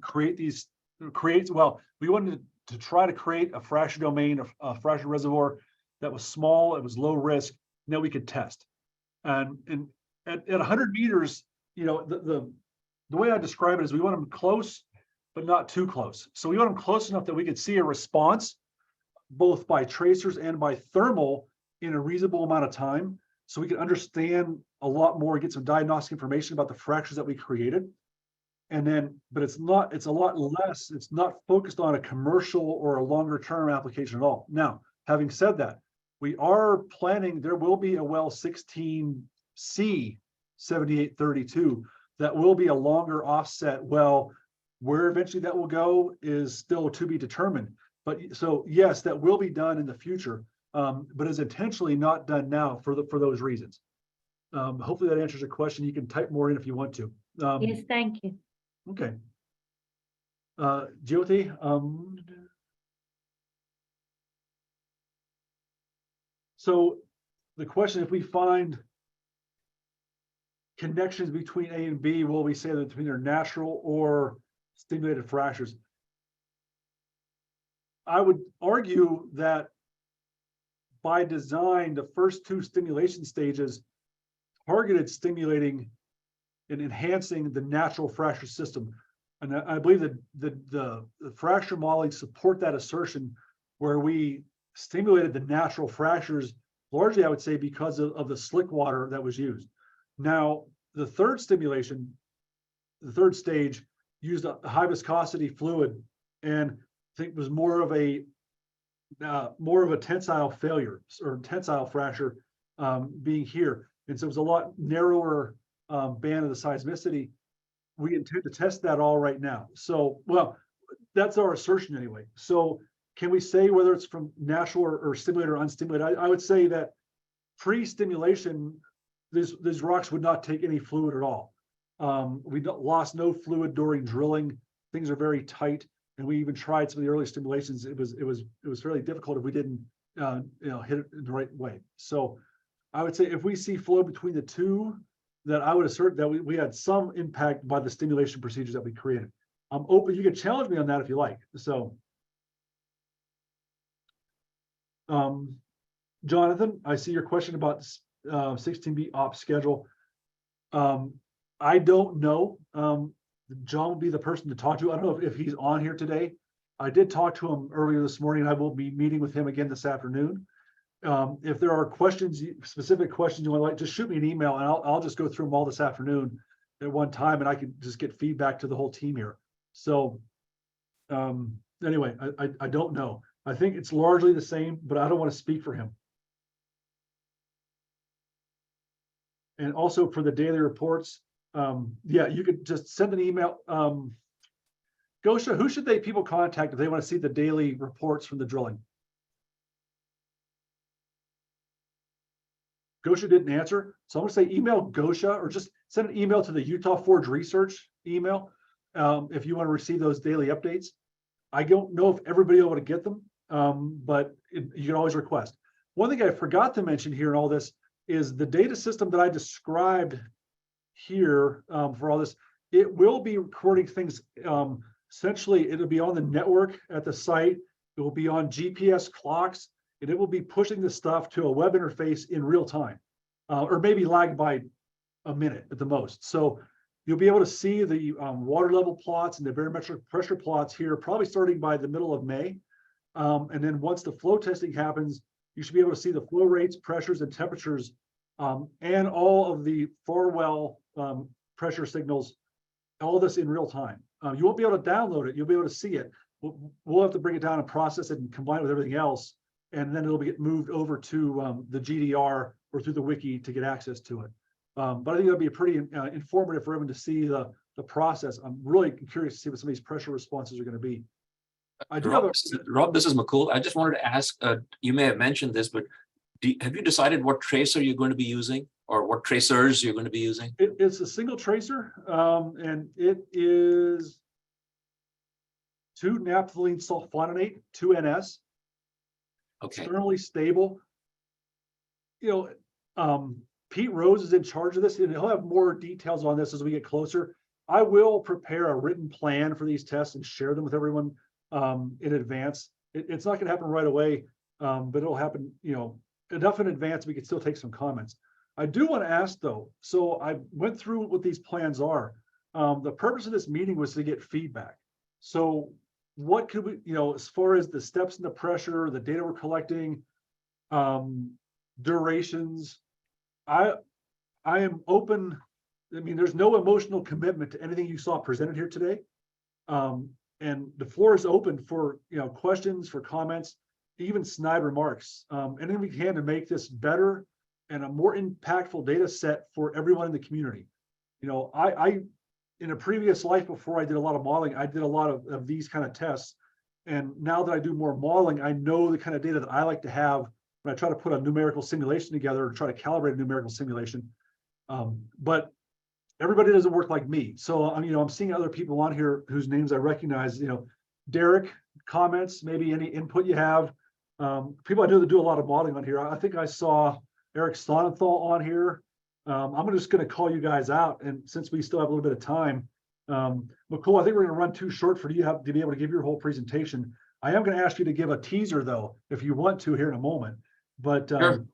we wanted to try to create a fracture domain, a fracture reservoir that was small, it was low risk, and that we could test. And at 100 meters, you know, the way I describe it is we want them close, but not too close. So we want them close enough that we could see a response, both by tracers and by thermal, in a reasonable amount of time. So we can understand a lot more, get some diagnostic information about the fractures that we created. And then, but it's a lot less, it's not focused on a commercial or a longer term application at all. Now, having said that, we are planning, there will be a well 16C 7832 that will be a longer offset well. Where eventually that will go is still to be determined. But so yes, that will be done in the future, but is intentionally not done now for those reasons. Hopefully that answers your question. You can type more in if you want to. Yes, thank you. Okay. Jyoti, so the question, if we find connections between A and B, will we say that between their natural or stimulated fractures? I would argue that by design, the first two stimulation stages targeted stimulating and enhancing the natural fracture system. And I believe that the fracture modeling support that assertion, where we stimulated the natural fractures, largely, I would say, because of the slick water that was used. Now, the third stimulation, the third stage, used a high viscosity fluid, and I think was more of a tensile failure or tensile fracture being here. And so it was a lot narrower band of the seismicity. We intend to test that all right now. So, well, that's our assertion anyway. So can we say whether it's from natural or stimulated or unstimulated? I would say that pre-stimulation, these rocks would not take any fluid at all. We lost no fluid during drilling. Things are very tight, and we even tried some of the early stimulations. It was fairly difficult if we didn't hit it in the right way. So I would say if we see flow between the two, that I would assert that we had some impact by the stimulation procedures that we created. I'm open. You can challenge me on that if you like. So, Jonathan, I see your question about 16B op schedule. I don't know. John would be the person to talk to. I don't know if he's on here today. I did talk to him earlier this morning. I will be meeting with him again this afternoon. If there are questions, specific questions you want to like, just shoot me an email and I'll just go through them all this afternoon at one time, and I can just get feedback to the whole team here. So anyway, I don't know. I think it's largely the same, but I don't want to speak for him. And also for the daily reports, yeah, you could just send an email. Gosha, who should people contact if they want to see the daily reports from the drilling? Gosha didn't answer, so I'm gonna say email Gosha, or just send an email to the Utah Forge Research email if you want to receive those daily updates. I don't know if everybody will be able to get them, but you can always request. One thing I forgot to mention here in all this is the data system that I described here for all this. It will be recording things. Essentially, it'll be on the network at the site. It will be on GPS clocks, and it will be pushing the stuff to a web interface in real time, or maybe lagged by a minute at the most. So you'll be able to see the water level plots and the barometric pressure plots here, probably starting by the middle of May. And then once the flow testing happens, you should be able to see the flow rates, pressures, and temperatures, and all of the Farwell pressure signals, all this in real time. You won't be able to download it. You'll be able to see it. We'll have to bring it down and process it and combine it with everything else. And then it'll get moved over to the GDR or through the wiki to get access to it. But I think that'll be pretty informative for everyone to see the process. I'm really curious to see what some of these pressure responses are going to be. I do Rob, this is McCool. I just wanted to ask, you may have mentioned this, but have you decided what tracer you're going to be using, or what tracers you're going to be using? It's a single tracer, and it is 2-naphthalene sulfonate, 2NS. Okay. Externally stable. You know, Pete Rose is in charge of this, and he'll have more details on this as we get closer. I will prepare a written plan for these tests and share them with everyone in advance. It's not going to happen right away, but it'll happen, you know, enough in advance we can still take some comments. I do want to ask though, so I went through what these plans are. The purpose of this meeting was to get feedback. So what could we, you know, as far as the steps in the pressure, the data we're collecting, durations, I am open. I mean, there's no emotional commitment to anything you saw presented here today. And the floor is open for, you know, questions, for comments, even snide remarks. Anything we can to make this better and a more impactful data set for everyone in the community. You know, I in a previous life before I did a lot of modeling, I did a lot of these kind of tests. And now that I do more modeling, I know the kind of data that I like to have when I try to put a numerical simulation together or try to calibrate a numerical simulation. But everybody doesn't work like me. So, you know, I'm seeing other people on here whose names I recognize, you know, Derek, comments, maybe any input you have. People I know that do a lot of modeling on here. I think I saw Eric Sonnenthal on here. I'm just going to call you guys out. And since we still have a little bit of time, McCool, I think we're going to run too short for you to be able to give your whole presentation. I am going to ask you to give a teaser though, if you want to here in a moment, but Sure.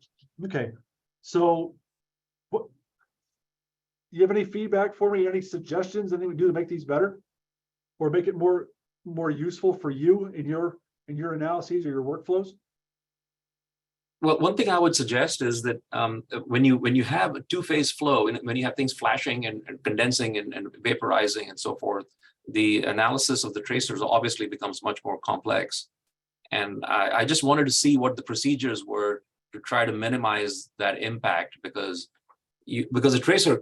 Okay. So what, you have any feedback for me? Any suggestions, anything we do to make these better or make it more useful for you in your analyses or your workflows? Well, one thing I would suggest is that when you have a two-phase flow, when you have things flashing and condensing and vaporizing and so forth, the analysis of the tracers obviously becomes much more complex. And I just wanted to see what the procedures were to try to minimize that impact, because the tracer,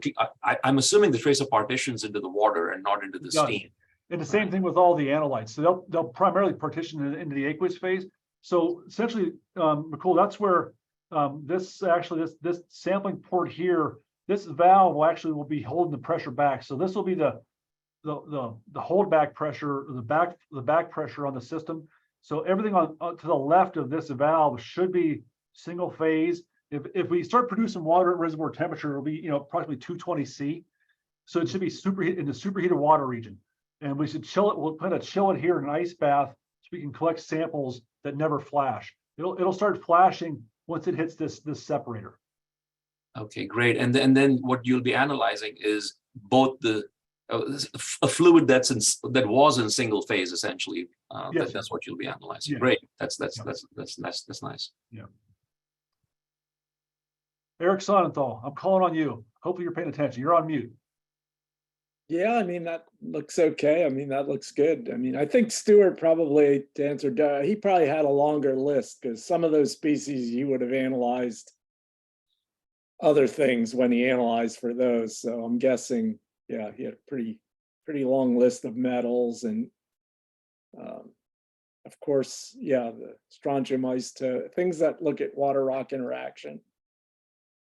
I'm assuming the tracer partitions into the water and not into the steam. And the same thing with all the analytes. So they'll primarily partition into the aqueous phase. So essentially, McCool, that's where this sampling port here, this valve will be holding the pressure back. So this will be the hold back pressure, the back pressure on the system. So everything on to the left of this valve should be single phase. If we start producing water at reservoir temperature, it'll be, you know, approximately 220 C. So it should be in the superheated water region. And we should chill it. We'll kind of chill it here in an ice bath so we can collect samples that never flash. It'll start flashing once it hits this separator. Okay, great. And then what you'll be analyzing is both a fluid that was in single phase essentially. Yes. That's what you'll be analyzing. Yeah. Great. That's nice. Yeah. Eric Sonnenthal, I'm calling on you. Hopefully you're paying attention. You're on mute. Yeah, I mean, that looks okay. I mean, that looks good. I mean, I think Stuart probably, to answer, he probably had a longer list because some of those species he would have analyzed other things when he analyzed for those. So I'm guessing, yeah, he had a pretty long list of metals and of course, yeah, the strontium isotope, things that look at water rock interaction.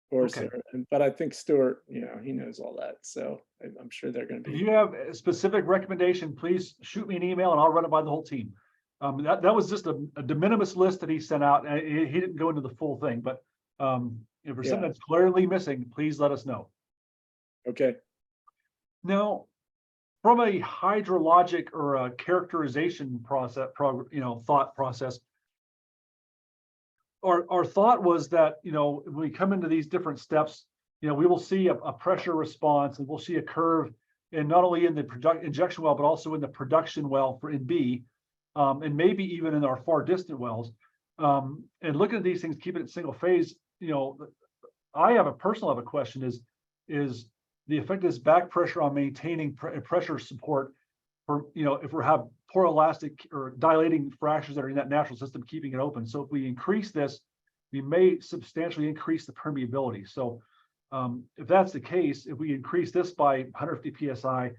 Of course, Okay. but I think Stuart, he knows all that. So I'm sure they're going to If be. you have a specific recommendation, please shoot me an email and I'll run it by the whole team. That was just a de minimis list that he sent out. And he didn't go into the full thing, but if there's something that's clearly missing, please let us know. Okay. Now, from a hydrologic or a characterization process, thought process, our thought was that, when we come into these different steps, we will see a pressure response and we'll see a curve, and not only in the injection well, but also in the production well in B, and maybe even in our far distant wells. And looking at these things, keeping it single phase, I have a question is the effect of this back pressure on maintaining pressure support for, if we have poor elastic or dilating fractures that are in that natural system, keeping it open. So if we increase this, we may substantially increase the permeability. So if that's the case, if we increase this by 150 PSI,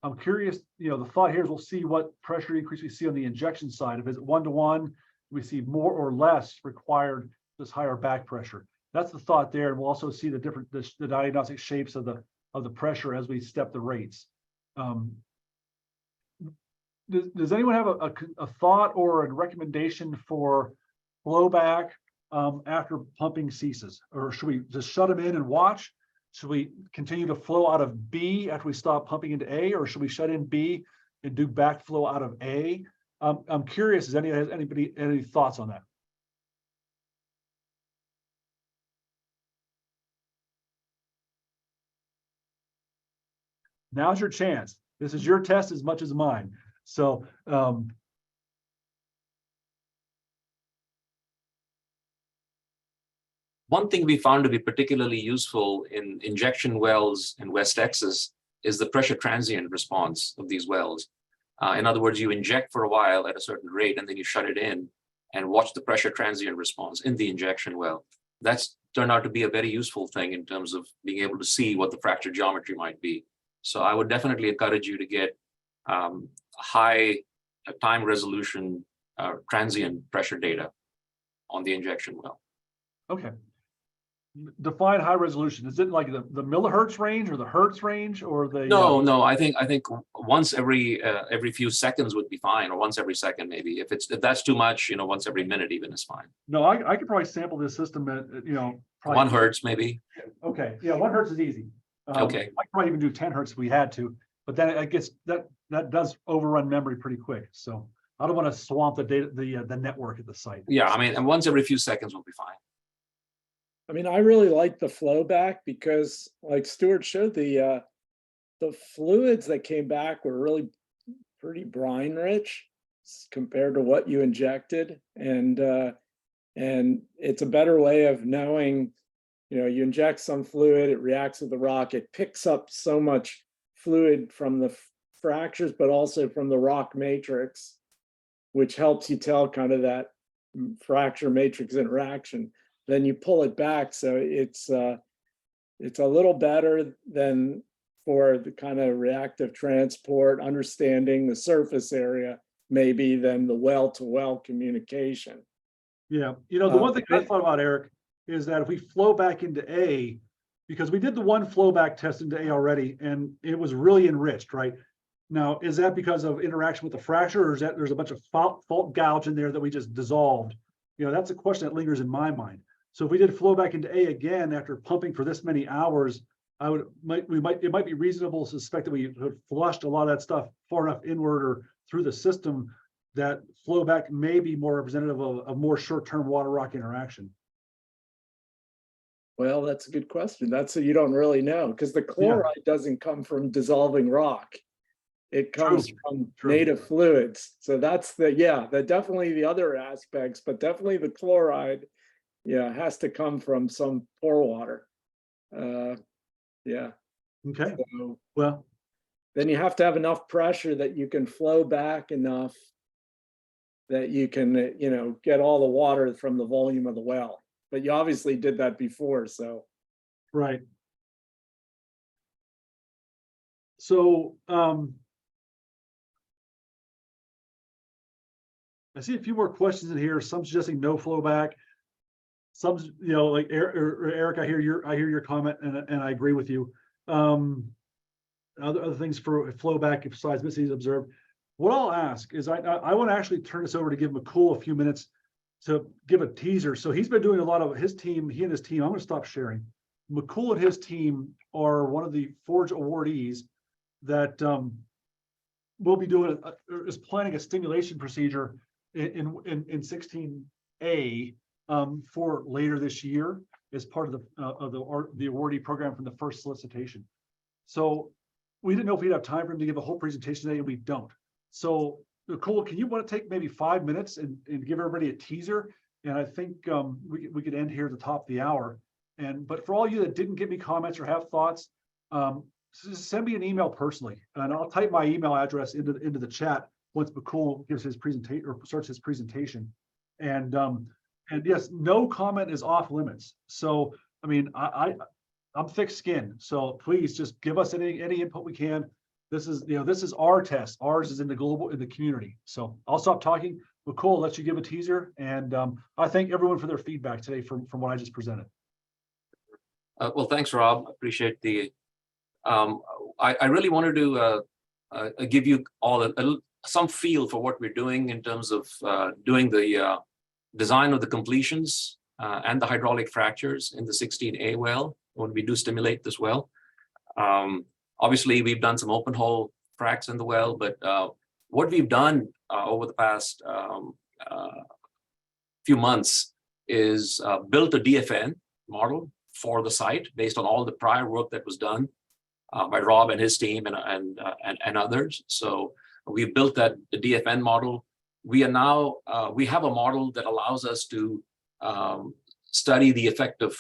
I'm curious, the thought here is we'll see what pressure increase we see on the injection side. If it's 1-to-1, we see more or less required this higher back pressure. That's the thought there. And we'll also see the different, the diagnostic shapes of the pressure as we step the rates. Does anyone have a thought or a recommendation for flowback after pumping ceases? Or should we just shut them in and watch? Should we continue to flow out of B after we stop pumping into A, or should we shut in B and do backflow out of A? I'm curious, has anybody any thoughts on that? Now's your chance. This is your test as much as mine. So one thing we found to be particularly useful in injection wells in West Texas is the pressure transient response of these wells. In other words, you inject for a while at a certain rate and then you shut it in and watch the pressure transient response in the injection well. That's turned out to be a very useful thing in terms of being able to see what the fracture geometry might be. So I would definitely encourage you to get high time resolution transient pressure data on the injection well. okay. Define high resolution. Is it like the millihertz range or the hertz range or the? No. I think once every few seconds would be fine, or once every second maybe. If that's too much, once every minute even is fine. No, I could probably sample this system at probably 1 hertz maybe. Okay, yeah, 1 hertz is easy. Okay. I could probably even do 10 hertz if we had to, but then it gets that does overrun memory pretty quick. So I don't want to swamp the data, the network at the site. Yeah, I mean, and once every few seconds will be fine. I mean, I really like the flow back because, like Stuart showed, the fluids that came back were really pretty brine rich compared to what you injected, and it's a better way of knowing. You inject some fluid, it reacts with the rock, it picks up so much fluid from the fractures, but also from the rock matrix, which helps you tell kind of that fracture matrix interaction. Then you pull it back, so it's a little better than for the kind of reactive transport, understanding the surface area, maybe than the well-to-well communication. Yeah, the one thing I thought about, Eric, is that if we flow back into A, because we did the one flow back test into A already, and it was really enriched, right? Now, is that because of interaction with the fracture, or is that there's a bunch of fault gouge in there that we just dissolved? That's a question that lingers in my mind. So if we did flow back into A again after pumping for this many hours, it might be reasonable to suspect that we have flushed a lot of that stuff far enough inward or through the system that flow back may be more representative of more short-term water rock interaction. Well, that's a good question. That's you don't really know, because the chloride doesn't come from dissolving rock. It comes from native fluids. So that's definitely the other aspects, but definitely the chloride Yeah, it has to come from some pore water. Yeah, Okay, so well, then you have to have enough pressure that you can flow back enough that you can, get all the water from the volume of the well. But you obviously did that before, so. right. So, I see a few more questions in here, some suggesting no flow back. Some, like Eric, I hear your comment and I agree with you. Other things for flow back if seismicity is observed. What I'll ask is I want to actually turn this over to give McCool a few minutes to give a teaser. So he's been doing a lot of his team, he and his team, I'm going to stop sharing. McCool and his team are one of the Forge awardees that will be doing is planning a stimulation procedure in 16A for later this year as part of the awardee program from the first solicitation. So we didn't know if we'd have time for him to give a whole presentation today, and we don't. So Nicole, can you want to take maybe 5 minutes and give everybody a teaser? And I think we could end here at the top of the hour. But for all you that didn't give me comments or have thoughts, just send me an email personally, and I'll type my email address into the chat once McCool gives his presentation or starts his presentation. And yes, no comment is off limits. So I mean, I'm thick-skinned, so please just give us any input we can. This is our test. Ours is in the community. So I'll stop talking. McCool, let you give a teaser, and I thank everyone for their feedback today from what I just presented. Well, thanks, Rob. Appreciate the. I really wanted to give you all some feel for what we're doing in terms of doing the design of the completions and the hydraulic fractures in the 16A well when we do stimulate this well. Obviously, we've done some open hole fracks in the well, but what we've done over the past few months is built a DFN model for the site based on all the prior work that was done by Rob and his team and others. So we've built that the DFN model. We are now we have a model that allows us to study the effect of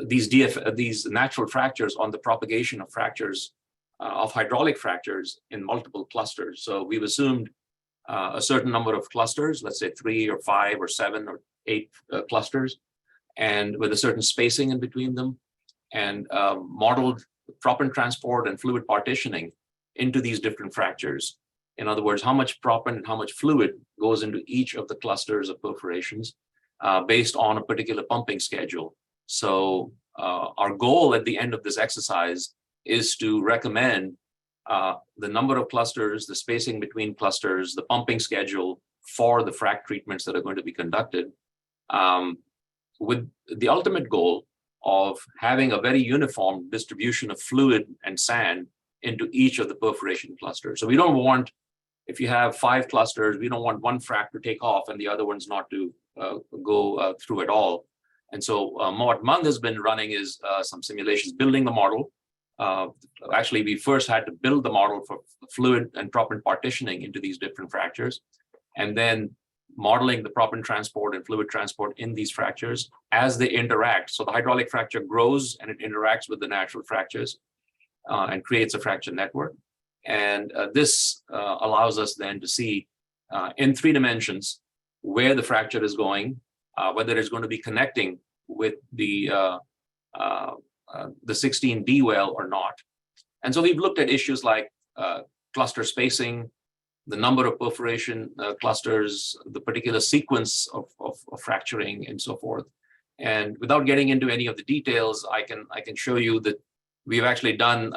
these natural fractures on the propagation of fractures of hydraulic fractures in multiple clusters. So we've assumed a certain number of clusters, let's say 3 or 5 or 7 or 8 clusters, and with a certain spacing in between them, and modeled proppant transport and fluid partitioning into these different fractures. In other words, how much proppant and how much fluid goes into each of the clusters of perforations based on a particular pumping schedule. So our goal at the end of this exercise is to recommend the number of clusters, the spacing between clusters, the pumping schedule for the frac treatments that are going to be conducted, with the ultimate goal of having a very uniform distribution of fluid and sand into each of the perforation clusters. So we don't want, if you have 5 clusters, we don't want one frac to take off and the other ones not to go through at all. And so what Mung has been running is some simulations, building the model. Actually, we first had to build the model for fluid and proppant partitioning into these different fractures, and then modeling the proppant transport and fluid transport in these fractures as they interact. So the hydraulic fracture grows and it interacts with the natural fractures and creates a fracture network. And this allows us then to see in 3 dimensions where the fracture is going, whether it's going to be connecting with the 16D well or not. And so we've looked at issues like cluster spacing, the number of perforation clusters, the particular sequence of fracturing, and so forth. And without getting into any of the details, I can show you that we've actually done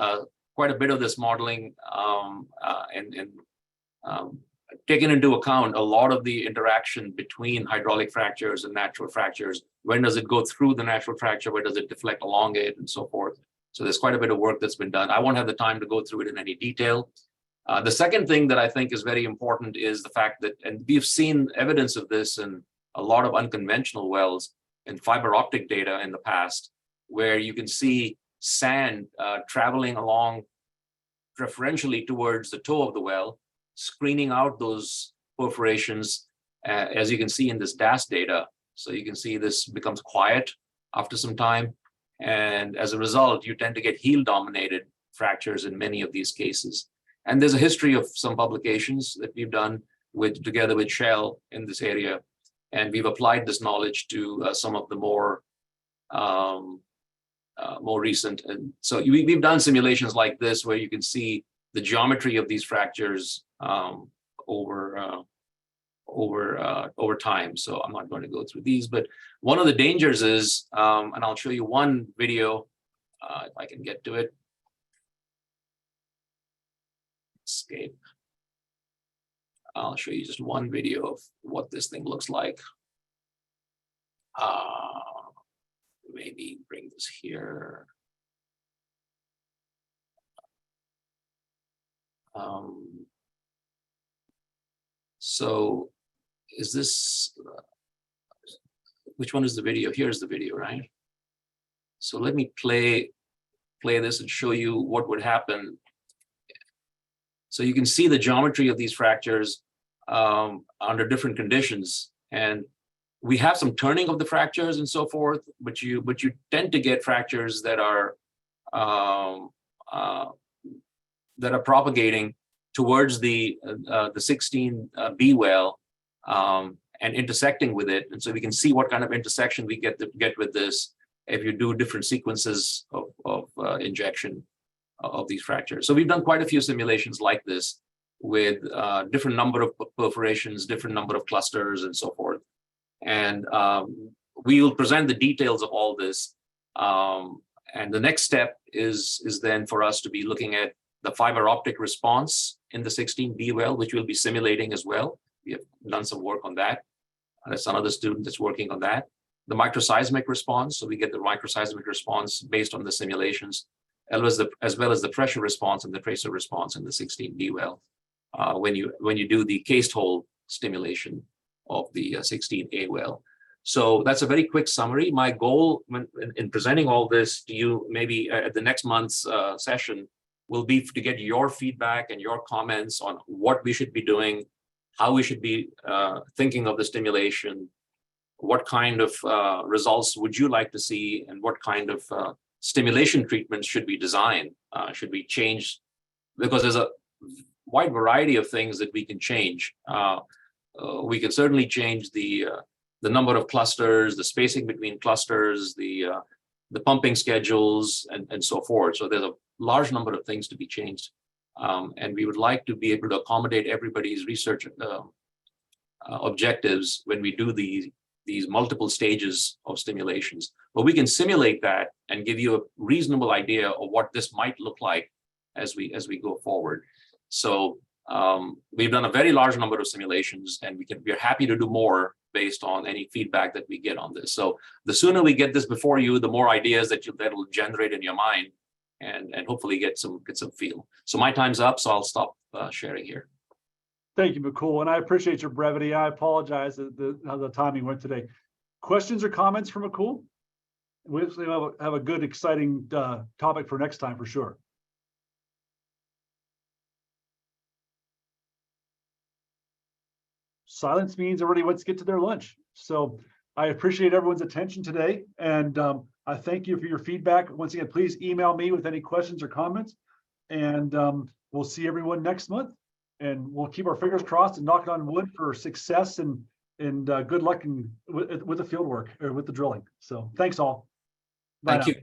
quite a bit of this modeling and taken into account a lot of the interaction between hydraulic fractures and natural fractures. When does it go through the natural fracture? Where does it deflect along it, and so forth? So there's quite a bit of work that's been done. I won't have the time to go through it in any detail. The second thing that I think is very important is the fact that, and we've seen evidence of this in a lot of unconventional wells in fiber optic data in the past, where you can see sand traveling along preferentially towards the toe of the well, screening out those perforations, as you can see in this DAS data, So you can see this becomes quiet after some time. And as a result, you tend to get heel-dominated fractures in many of these cases. And there's a history of some publications that we've done together with Shell in this area. And we've applied this knowledge to some of the more recent. And so we've done simulations like this where you can see the geometry of these fractures over time. So I'm not going to go through these, but one of the dangers is, and I'll show you one video if I can get to it. Escape. I'll show you just one video of what this thing looks like. Maybe bring this here. So is this, which one is the video? Here's the video, right? So let me play this and show you what would happen. So you can see the geometry of these fractures under different conditions. And we have some turning of the fractures and so forth, but you tend to get fractures that are propagating towards the 16B well and intersecting with it. And so we can see what kind of intersection we get with this if you do different sequences of injection of these fractures. So we've done quite a few simulations like this with different number of perforations, different number of clusters and so forth. And we will present the details of all this. And the next step is then for us to be looking at the fiber optic response in the 16B well, which we'll be simulating as well. We have done some work on that. That's another student that's working on that. The microseismic response, so we get the microseismic response based on the simulations, as well as the pressure response and the tracer response in the 16B well when you do the cased hole stimulation of the 16A well. So that's a very quick summary. My goal in presenting all this to you, maybe at the next month's session, will be to get your feedback and your comments on what we should be doing, how we should be thinking of the stimulation, what kind of results would you like to see, and what kind of stimulation treatments should we design? Should we change? Because there's a wide variety of things that we can change. We can certainly change the number of clusters, the spacing between clusters, the pumping schedules, and so forth. So there's a large number of things to be changed. And we would like to be able to accommodate everybody's research objectives when we do these multiple stages of stimulations. But we can simulate that and give you a reasonable idea of what this might look like as we go forward. So we've done a very large number of simulations, and we're happy to do more based on any feedback that we get on this. So the sooner we get this before you, the more ideas that'll generate in your mind, and hopefully get some feel. So my time's up, so I'll stop sharing here. Thank you, Mukul, and I appreciate your brevity. I apologize how the timing went today. Questions or comments from Mukul? We'll have a good, exciting topic for next time for sure. Silence means everybody wants to get to their lunch. So I appreciate everyone's attention today, and I thank you for your feedback. Once again, please email me with any questions or comments, and we'll see everyone next month. And we'll keep our fingers crossed and knock on wood for success and good luck with the field work or with the drilling. So thanks all. Bye Thank now. you.